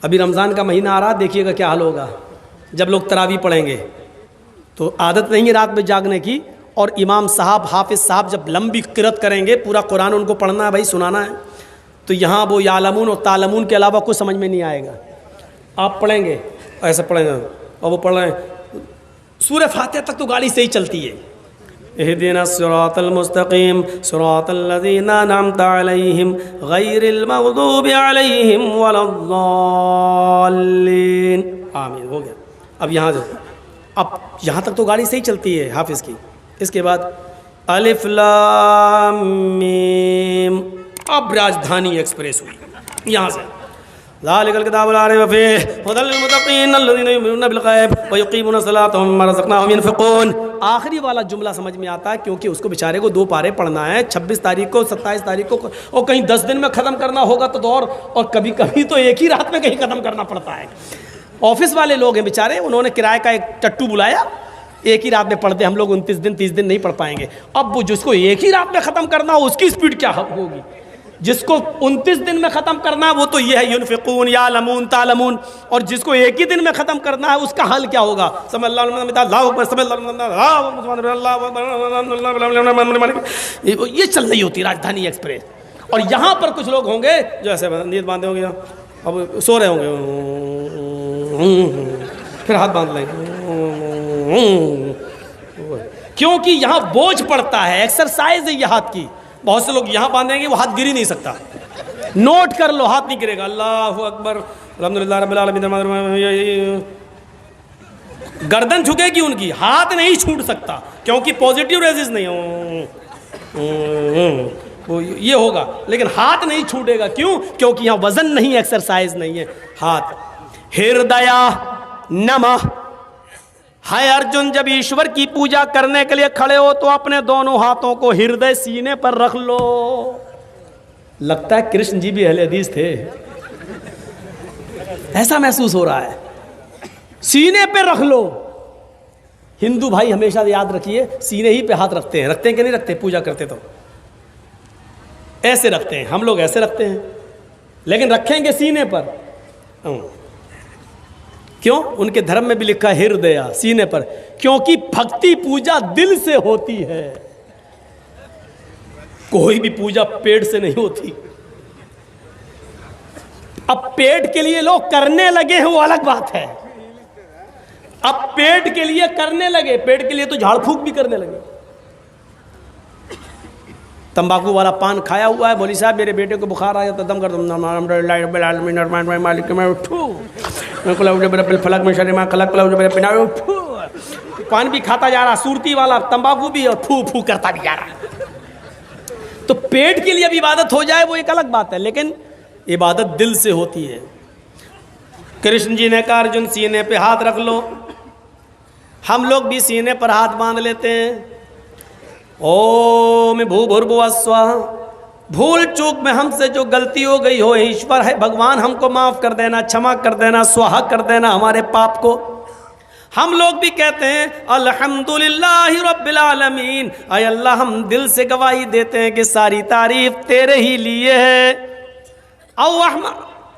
अभी रमज़ान का महीना आ रहा, देखिएगा क्या हाल होगा जब लोग तरावी पढ़ेंगे। तो आदत नहीं है रात में जागने की, और इमाम साहब हाफिज़ साहब जब लंबी क़िरात करेंगे, पूरा कुरान उनको पढ़ना है भाई, सुनाना है, तो यहाँ वो यालमून और तालमून के अलावा कुछ समझ में नहीं आएगा। आप पढ़ेंगे ऐसे पढ़ेंगे, और वो पढ़ रहे हैं सूरह फातिहा तक तो गाड़ी से ही चलती है। इहदिना सिरातल मुस्तकीम सिरातल लज़ीना अनअमता अलैहिम गैरिल मग़दूबि अलैहिम वलद्दाल्लीन। आमीन, हो गया। अब यहाँ तक तो गाड़ी से ही चलती है हाफिज़ की। इसके बाद अलिफ लाम मीम, अब राजधानी एक्सप्रेस हुई यहाँ से। ज़ालिकल किताबु ला रैब फ़ीहि हुदल लिल मुत्तक़ीन अल्लज़ीना युमिनूना बिल गैब व युक़ीमूना सलाता व मिम्मा रज़क़नाहुम युनफ़िक़ून। आखिरी वाला जुमला समझ में आता है, क्योंकि उसको बेचारे को 2 पारे पढ़ना है, 26 तारीख को, 27 तारीख को, और कहीं 10 दिन में ख़त्म करना होगा तो और कभी कभी तो एक ही रात में कहीं ख़त्म करना पड़ता है। ऑफिस वाले लोग हैं बेचारे, उन्होंने किराए का एक टट्टू बुलाया, एक ही रात में पढ़ते, हम लोग 29 दिन 30 दिन नहीं पढ़ पाएंगे। अब वो जिसको एक ही रात में ख़त्म करना हो उसकी स्पीड क्या होगी, जिसको 29 दिन में ख़त्म करना है वो तो ये है युनफ़िक़ून यालमून तालमून, और जिसको एक ही दिन में ख़त्म करना है उसका हल क्या होगा। ये चल रही होती राजधानी एक्सप्रेस। और यहाँ पर कुछ लोग होंगे जो ऐसे नींद बांधे होंगे, अब सो रहे होंगे, फिर हाथ बांध लेंगे, क्योंकि यहाँ बोझ पड़ता है, एक्सरसाइज है ये हाथ की। बहुत से लोग यहाँ बांधेंगे, वो हाथ गिर ही नहीं सकता। नोट कर लो, हाथ नहीं गिरेगा। अल्लाहु अकबर, अल्हम्दुलिल्लाह रब्बिल आलमीन। गर्दन झुकेगी उनकी, हाथ नहीं छूट सकता, क्योंकि पॉजिटिव रेजिस नहीं वो ये होगा, लेकिन हाथ नहीं छूटेगा। क्यों? क्योंकि यहाँ वजन नहीं, एक्सरसाइज नहीं है। हाथ हृदया नमः। हाय अर्जुन, जब ईश्वर की पूजा करने के लिए खड़े हो तो अपने दोनों हाथों को हृदय सीने पर रख लो। लगता है कृष्ण जी भी अहले हदीस थे, ऐसा महसूस हो रहा है। सीने पे रख लो। हिंदू भाई हमेशा याद रखिए, सीने ही पे हाथ रखते हैं कि नहीं रखते? पूजा करते तो ऐसे रखते हैं, हम लोग ऐसे रखते हैं, लेकिन रखेंगे सीने पर। क्यों? उनके धर्म में भी लिखा है हृदय, सीने पर, क्योंकि भक्ति पूजा दिल से होती है। कोई भी पूजा पेट से नहीं होती। अब पेट के लिए लोग करने लगे हैं, वो अलग बात है। अब पेट के लिए करने लगे, पेट के लिए तो झाड़ फूक भी करने लगे। तंबाकू वाला पान खाया हुआ है, बोली साहब मेरे बेटे को बुखार आया तो दम कर दो, पान भी खाता जा रहा, सुरती वाला तंबाकू भी, और फू फू करता भी जा रहा। तो पेट के लिए अब इबादत हो जाए वो एक अलग बात है, लेकिन इबादत दिल से होती है। कृष्ण जी ने कहा अर्जुन सीने पे हाथ रख लो। हम लोग भी सीने पर हाथ बांध लेते हैं। ओम भूर्भुवः स्वः। भूल चूक में हमसे जो गलती हो गई हो, ईश्वर है भगवान, हमको माफ़ कर देना, क्षमा कर देना, स्वाहा कर देना हमारे पाप को। हम लोग भी कहते हैं अल्हम्दुलिल्लाहि रब्बिल आलमीन। आय अल्लाह, हम दिल से गवाही देते हैं कि सारी तारीफ तेरे ही लिए है।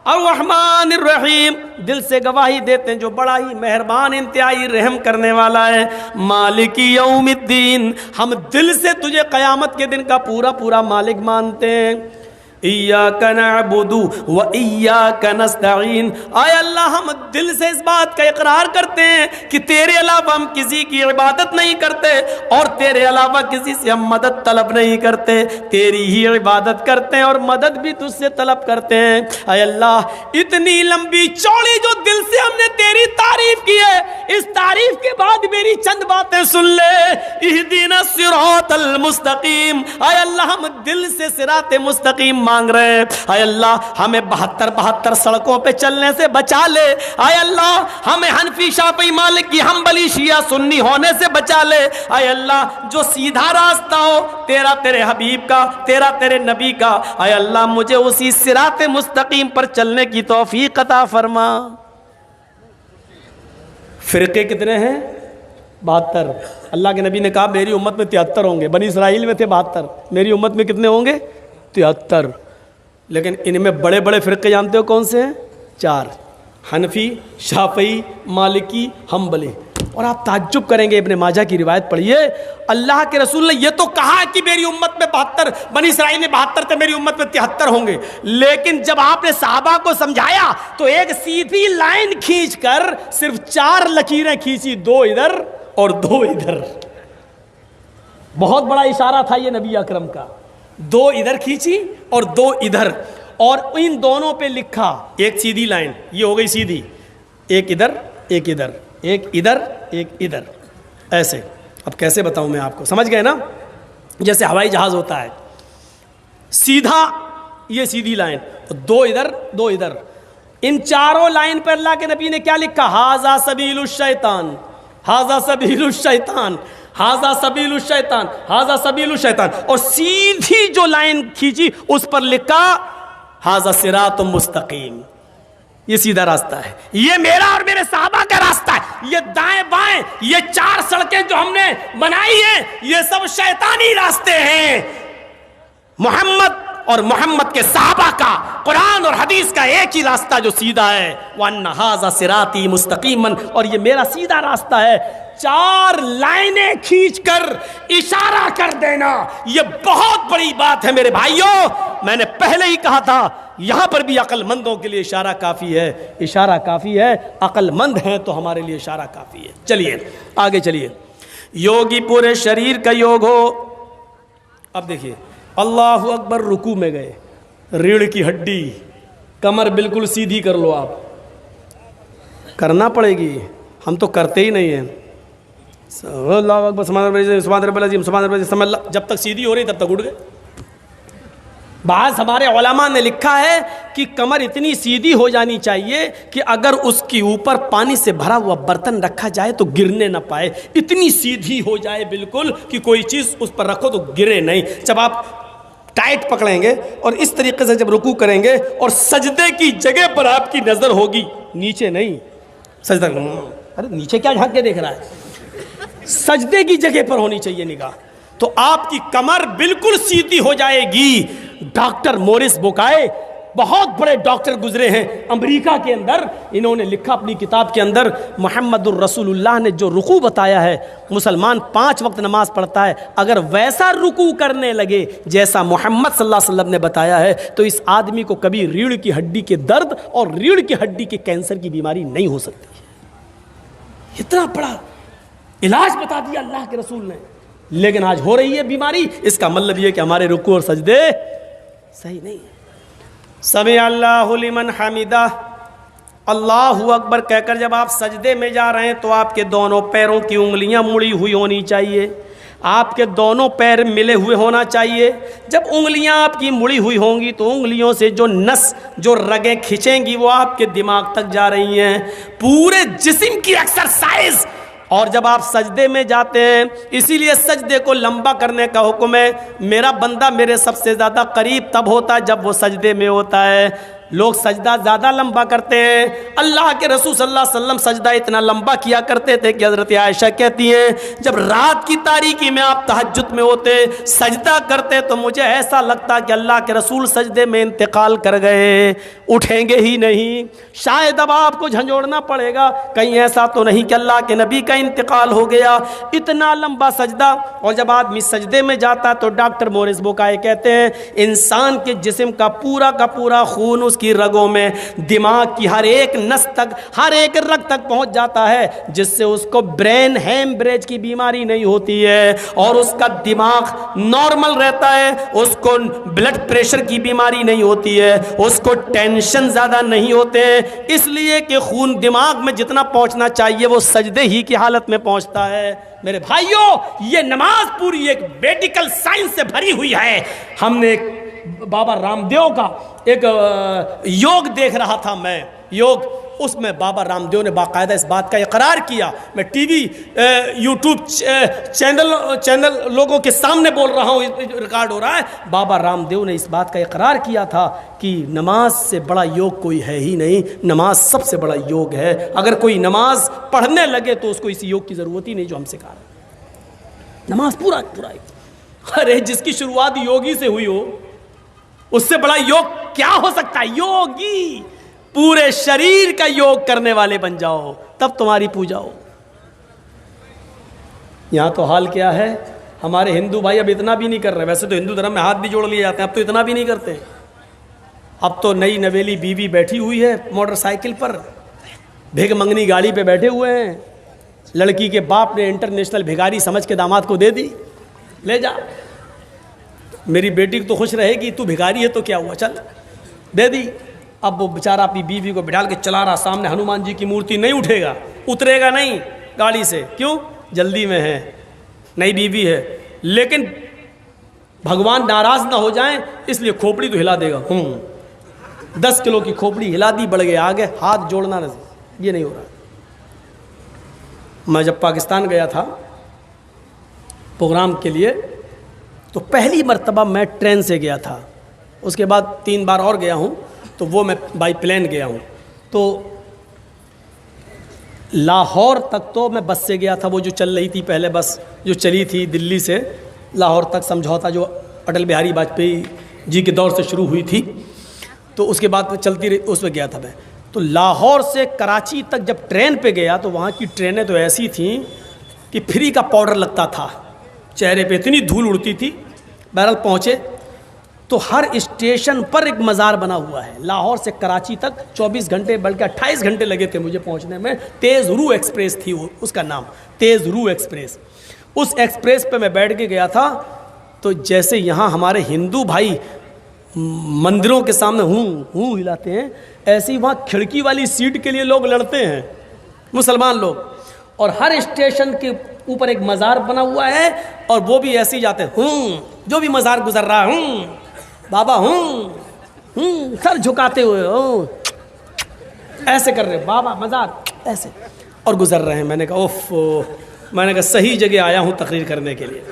अर्रहमानिर रहीम, दिल से गवाही देते हैं जो बड़ा ही मेहरबान इंतहाई रहम करने वाला है। मालिकी यौमिद्दीन, हम दिल से तुझे क़यामत के दिन का पूरा पूरा मालिक मानते हैं। इय्याका नअबुदु व इय्याका नस्तईन। आय अल्लाह, हम दिल से इस बात का इकरार करते हैं कि तेरे अलावा हम किसी की इबादत नहीं करते और तेरे अलावा किसी से हम मदद तलब नहीं करते, तेरी ही इबादत करते हैं और मदद भी तुझसे तलब करते हैं। आय अल्लाह, इतनी लंबी चौड़ी जो दिल से हमने तेरी तारीफ की है, इस तारीफ के बाद मेरी चंद बातें सुन ले। इहदिना सिरातल मुस्तकीम। आय अल्लाह, हम दिल से सिराते मुस्तकीम मांग रहे हैं। आय अल्लाह, हमें 72 सड़कों पे चलने से बचा ले। आय अल्लाह, हमें हनफी शाफी मालिकी हम्बली शिया सुन्नी होने से बचा ले। आय अल्लाह, जो सीधा रास्ता हो तेरा, तेरे हबीब का, तेरा तेरे नबी का, आय अल्लाह मुझे उसी सिराते मुस्तकीम पर चलने की तौफीक अता फरमा। फिरके कितने हैं? 72। अल्लाह के नबी ने कहा मेरी उम्मत में 73 होंगे। बनी इसराइल में थे 72, मेरी उम्मत में कितने होंगे? 73। लेकिन इनमें बड़े बड़े फ़िरक़े जानते हो कौन से हैं? 4। हनफी, शाफई, मालिकी, हम्बली। और आप ताज्जुब करेंगे, इब्ने माजा की रिवायत पढ़िए, अल्लाह के रसूल ने ये तो कहा कि मेरी उम्मत में 72, बनी इसराइल में 72 थे, मेरी उम्मत में 73 होंगे, लेकिन जब आपने सहाबा को समझाया तो एक सीधी लाइन खींचकर सिर्फ 4 लकीरें खींची, 2 इधर और 2 इधर। बहुत बड़ा इशारा था ये नबी अकरम का। 2 इधर खींची और 2 इधर, और इन दोनों पे लिखा एक सीधी लाइन, ये हो गई सीधी, एक इधर एक इधर, एक इधर एक इधर, ऐसे। अब कैसे बताऊं मैं आपको, समझ गए ना? जैसे हवाई जहाज होता है, सीधा ये सीधी लाइन, 2 इधर 2 इधर। इन चारों लाइन पर अल्लाह के नबी ने क्या लिखा? हाजा सबीलुश शैतान, हाजा सबीलुश शैतान, हाजा सबीलुश शैतान, हाजा सबीलुश शैतान। और सीधी जो लाइन खींची उस पर लिखा हाजा सिरातुम मुस्तकीम, ये सीधा रास्ता है, ये मेरा और मेरे साहबा का रास्ता है। ये दाएं बाएं, ये 4 सड़कें जो हमने बनाई हैं, ये सब शैतानी रास्ते हैं। मोहम्मद और मोहम्मद के साहबा का, कुरान और हदीस का एक ही रास्ता जो सीधा है, वन्ना हाजा सिराती मुस्तकीमन, और ये मेरा सीधा रास्ता है। 4 लाइनें खींचकर इशारा कर देना, ये बहुत बड़ी बात है मेरे भाइयों। मैंने पहले ही कहा था, यहां पर भी अक्लमंदों के लिए इशारा काफी है, इशारा काफी है। अक्लमंद हैं तो हमारे लिए इशारा काफी है। चलिए आगे चलिए। योगी पूरे शरीर का योग हो। अब देखिए, अल्लाहु अकबर, रुकू में गए, रीढ़ की हड्डी, कमर बिल्कुल सीधी कर लो। आप करना पड़ेगी, हम तो करते ही नहीं हैं। अल्लाहु अकबर, सुभान रब्बिल अज़ीम, सुभान रब्बिल अज़ीम, जब तक सीधी हो रही तब तक उठ गए। बाज़ हमारे उलमा ने लिखा है कि कमर इतनी सीधी हो जानी चाहिए कि अगर उसके ऊपर पानी से भरा हुआ बर्तन रखा जाए तो गिरने ना पाए, इतनी सीधी हो जाए बिल्कुल कि कोई चीज़ उस पर रखो तो गिरे नहीं। जब आप टाइट पकड़ेंगे और इस तरीके से जब रुकू करेंगे और सजदे की जगह पर आपकी नज़र होगी, नीचे नहीं, सजदा, अरे नीचे क्या झांक के देख रहा है, सजदे की जगह पर होनी चाहिए निगाह, तो आपकी कमर बिल्कुल सीधी हो जाएगी। डॉक्टर मोरिस बुकाए, बहुत बड़े डॉक्टर गुजरे हैं अमेरिका के अंदर, इन्होंने लिखा अपनी किताब के अंदर, मुहम्मदुर रसूलुल्लाह ने जो रुकू बताया है, मुसलमान 5 वक्त नमाज पढ़ता है, अगर वैसा रुकू करने लगे जैसा मोहम्मद सल्लल्लाहु अलैहि वसल्लम ने बताया है, तो इस आदमी को कभी रीढ़ की हड्डी के दर्द और रीढ़ की हड्डी के कैंसर की बीमारी नहीं हो सकती। इतना बड़ा इलाज बता दिया अल्लाह के रसूल ने, लेकिन आज हो रही है बीमारी। इसका मतलब यह कि हमारे रुकू और सजदे सही नहीं है। समी अल्लाहु लिमन हमिदा, अल्लाहु अकबर कहकर जब आप सजदे में जा रहे हैं तो आपके दोनों पैरों की उंगलियां मुड़ी हुई होनी चाहिए, आपके दोनों पैर मिले हुए होना चाहिए। जब उंगलियां आपकी मुड़ी हुई होंगी तो उंगलियों से जो नस, जो रगें खिंचेंगी वो आपके दिमाग तक जा रही हैं, पूरे जिस्म की एक्सरसाइज। और जब आप सजदे में जाते हैं, इसीलिए सजदे को लंबा करने का हुक्म है। मेरा बंदा मेरे सबसे ज़्यादा करीब तब होता है जब वो सजदे में होता है। लोग सजदा ज़्यादा लंबा करते हैं। अल्लाह के रसूल सल्लल्लाहु अलैहि वसल्लम सजदा इतना लंबा किया करते थे कि हज़रत आयशा कहती हैं, जब रात की तारीकी में आप तहज्जुद में होते, सजदा करते, तो मुझे ऐसा लगता कि अल्लाह के रसूल सजदे में इंतकाल कर गए, उठेंगे ही नहीं। शायद अब आपको झंझोड़ना पड़ेगा, कहीं ऐसा तो नहीं कि अल्लाह के नबी का इंतकाल हो गया। इतना लंबा सजदा। और जब आदमी सजदे में जाता तो डॉक्टर मोरिस बुकाए कहते हैं, इंसान के जिस्म का पूरा खून की रगों में, दिमाग की हर एक नस तक, हर एक रग तक पहुंच जाता है, जिससे उसको ब्रेन हेमरेज की बीमारी नहीं होती है और उसका दिमाग नॉर्मल रहता है, उसको ब्लड प्रेशर की बीमारी नहीं होती है, उसको टेंशन ज़्यादा नहीं होते, इसलिए कि खून दिमाग में जितना पहुंचना चाहिए वो सजदे ही की हालत में पहुंचता है। मेरे भाइयों, ये नमाज पूरी एक मेडिकल साइंस से भरी हुई है। हमने बाबा रामदेव का एक योग देख रहा था मैं, योग, उसमें बाबा रामदेव ने बाकायदा इस बात का इकरार किया। मैं टीवी यूट्यूब चैनल लोगों के सामने बोल रहा हूँ, रिकॉर्ड हो रहा है। बाबा रामदेव ने इस बात का इकरार किया था कि नमाज से बड़ा योग कोई है ही नहीं, नमाज सबसे बड़ा योग है। अगर कोई नमाज पढ़ने लगे तो उसको इस योग की ज़रूरत ही नहीं जो हम सिखा रहे हैं। नमाज पूरा अरे जिसकी शुरुआत योगी से हुई हो, उससे बड़ा योग क्या हो सकता है? योगी, पूरे शरीर का योग करने वाले बन जाओ, तब तुम्हारी पूजा हो। यहाँ तो हाल क्या है, हमारे हिंदू भाई अब इतना भी नहीं कर रहे। वैसे तो हिंदू धर्म में हाथ भी जोड़ लिए जाते हैं, अब तो इतना भी नहीं करते। अब तो नई नवेली बीवी बैठी हुई है मोटरसाइकिल पर, भिग मंगनी गाड़ी पे बैठे हुए हैं। लड़की के बाप ने इंटरनेशनल भिखारी समझ के दामाद को दे दी, ले जा, मेरी बेटी तो खुश रहेगी, तू भिखारी है तो क्या हुआ, चल दे दी। अब वो बेचारा अपनी बीवी को बिठाल के चला रहा, सामने हनुमान जी की मूर्ति, नहीं उठेगा, उतरेगा नहीं गाड़ी से, क्यों, जल्दी में है, नई बीवी है। लेकिन भगवान नाराज ना हो जाएं इसलिए खोपड़ी तो हिला देगा। 10 किलो की खोपड़ी हिला दी, बढ़ गए आगे, हाथ जोड़ना नहीं, ये नहीं हो रहा। मैं जब पाकिस्तान गया था प्रोग्राम के लिए, तो पहली मर्तबा मैं ट्रेन से गया था, उसके बाद 3 बार और गया हूँ, तो वो मैं बाई प्लेन गया हूँ। तो लाहौर तक तो मैं बस से गया था, वो जो चल रही थी पहले बस जो चली थी दिल्ली से लाहौर तक, समझौता जो अटल बिहारी वाजपेयी जी के दौर से शुरू हुई थी, तो उसके बाद चलती रही, उसमें गया था मैं। तो लाहौर से कराची तक जब ट्रेन पे गया तो वहाँ की ट्रेनें तो ऐसी थीं कि फ्री का पाउडर लगता था चेहरे पे, इतनी धूल उड़ती थी। बहरहाल पहुँचे तो हर स्टेशन पर एक मज़ार बना हुआ है। लाहौर से कराची तक 24 घंटे बल्कि 28 घंटे लगे थे मुझे पहुंचने में। तेज़ रू एक्सप्रेस थी वो, उसका नाम तेज़ रू एक्सप्रेस। उस एक्सप्रेस पे मैं बैठ के गया था, तो जैसे यहाँ हमारे हिंदू भाई मंदिरों के सामने हूँ हिलाते हैं, ऐसे ही वहाँ खिड़की वाली सीट के लिए लोग लड़ते हैं, मुसलमान लोग। और हर स्टेशन के ऊपर एक मज़ार बना हुआ है, और वो भी ऐसे ही जाते हैं, जो भी मज़ार गुजर रहा है, बाबा सर झुकाते हुए ऐसे कर रहे, बाबा मज़ार ऐसे, और गुजर रहे हैं। मैंने कहा ओफ, मैंने कहा सही जगह आया हूँ तकरीर करने के लिए।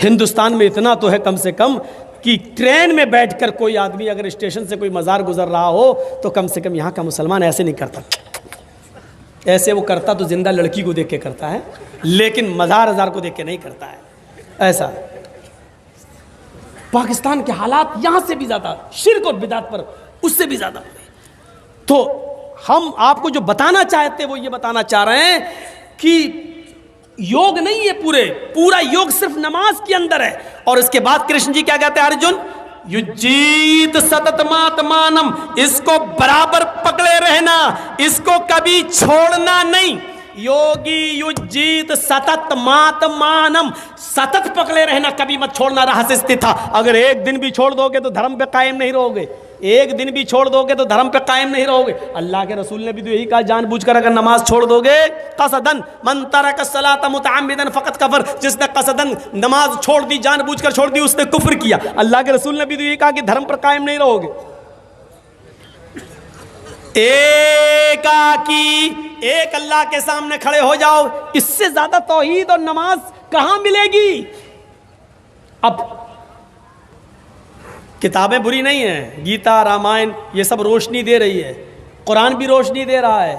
हिंदुस्तान में इतना तो है कम से कम कि ट्रेन में बैठकर कोई आदमी अगर स्टेशन से कोई मज़ार गुजर रहा हो तो कम से कम यहाँ का मुसलमान ऐसे नहीं करता। ऐसे वो करता तो जिंदा लड़की को देख के करता है, लेकिन मज़ार को देख के नहीं करता है। ऐसा पाकिस्तान के हालात यहाँ से भी ज़्यादा शिर्क और बिदात पर, उससे भी ज़्यादा। तो हम आपको जो बताना चाहते वो ये बताना चाह रहे हैं कि योग नहीं है, पूरा योग सिर्फ नमाज के अंदर है। और इसके बाद कृष्ण जी क्या कहते हैं, अर्जुन युजीत सतत मातमानम, इसको बराबर पकड़े रहना, इसको कभी छोड़ना नहीं। योगी युजीत सतत मातमानम, सतत पकड़े रहना, कभी मत छोड़ना, रहस्य स्थित था। अगर एक दिन भी छोड़ दोगे तो धर्म पे कायम नहीं रहोगे, एक दिन भी छोड़ दोगे तो धर्म पे कायम नहीं रहोगे। अल्लाह के रसूल ने भी तो यही कहा, जानबूझकर अगर नमाज छोड़ दोगे, कसदन मन तरक सलात मुतअम्मिदन फकत कफर, जिसने कसदन नमाज छोड़ दी, जानबूझकर छोड़ दी, उसने कुफ्र किया। अल्लाह के रसूल ने भी तो यही कहा कि धर्म पर कायम नहीं रहोगे। एक अल्लाह के सामने खड़े हो जाओ, इससे ज्यादा तौहीद और नमाज कहां मिलेगी। अब किताबें बुरी नहीं हैं, गीता रामायण ये सब रोशनी दे रही है, कुरान भी रोशनी दे रहा है।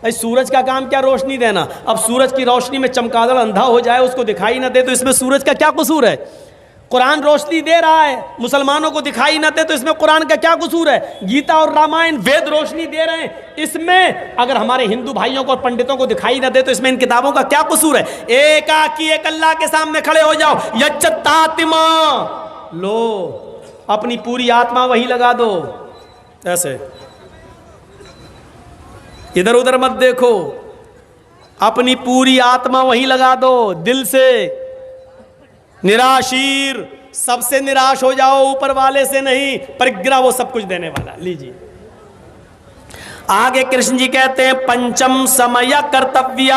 भाई सूरज का काम क्या रोशनी देना, अब सूरज की रोशनी में चमगादड़ अंधा हो जाए, उसको दिखाई ना दे, तो इसमें सूरज का क्या कसूर है। कुरान रोशनी दे रहा है, मुसलमानों को दिखाई ना दे, तो इसमें कुरान का क्या कसूर है। गीता और रामायण वेद रोशनी दे रहे हैं, इसमें अगर हमारे हिंदू भाइयों को और पंडितों को दिखाई ना दे तो इसमें इन किताबों का क्या कसूर है। एक अल्लाह के सामने खड़े हो जाओ, यच्चतातिमा लो, अपनी पूरी आत्मा वहीं लगा दो, ऐसे इधर उधर मत देखो, अपनी पूरी आत्मा वहीं लगा दो, दिल से निराशीर, सबसे निराश हो जाओ, ऊपर वाले से नहीं, परिग्रह वो सब कुछ देने वाला। लीजिए आगे कृष्ण जी कहते हैं, पंचम समय कर्तव्य,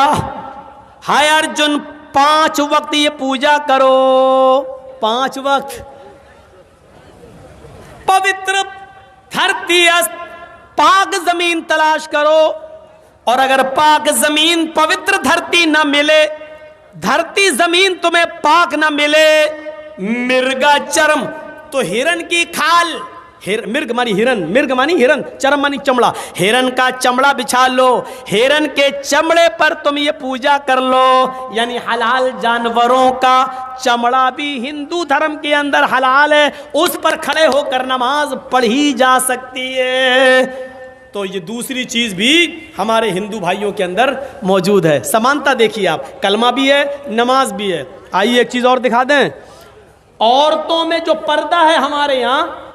हाय अर्जुन 5 वक्त ये पूजा करो, 5 वक्त। पवित्र धरती पाक जमीन तलाश करो, और अगर पाक जमीन पवित्र धरती न मिले, धरती जमीन तुम्हें पाक न मिले, मिर्गा चर्म तो हिरण की खाल, मिर्ग मानी हिरन, मिर्ग मानी हिरन, चरम मानी चमड़ा, हिरन का चमड़ा बिछा लो, हिरन के चमड़े पर तुम ये पूजा कर लो। यानी हलाल जानवरों का चमड़ा भी हिंदू धर्म के अंदर हलाल है, उस पर खड़े होकर नमाज पढ़ी जा सकती है। तो ये दूसरी चीज भी हमारे हिंदू भाइयों के अंदर मौजूद है। समानता देखिए आप, कलमा भी है, नमाज भी है। आइए एक चीज और दिखा दें, औरतों में जो पर्दा है हमारे यहाँ,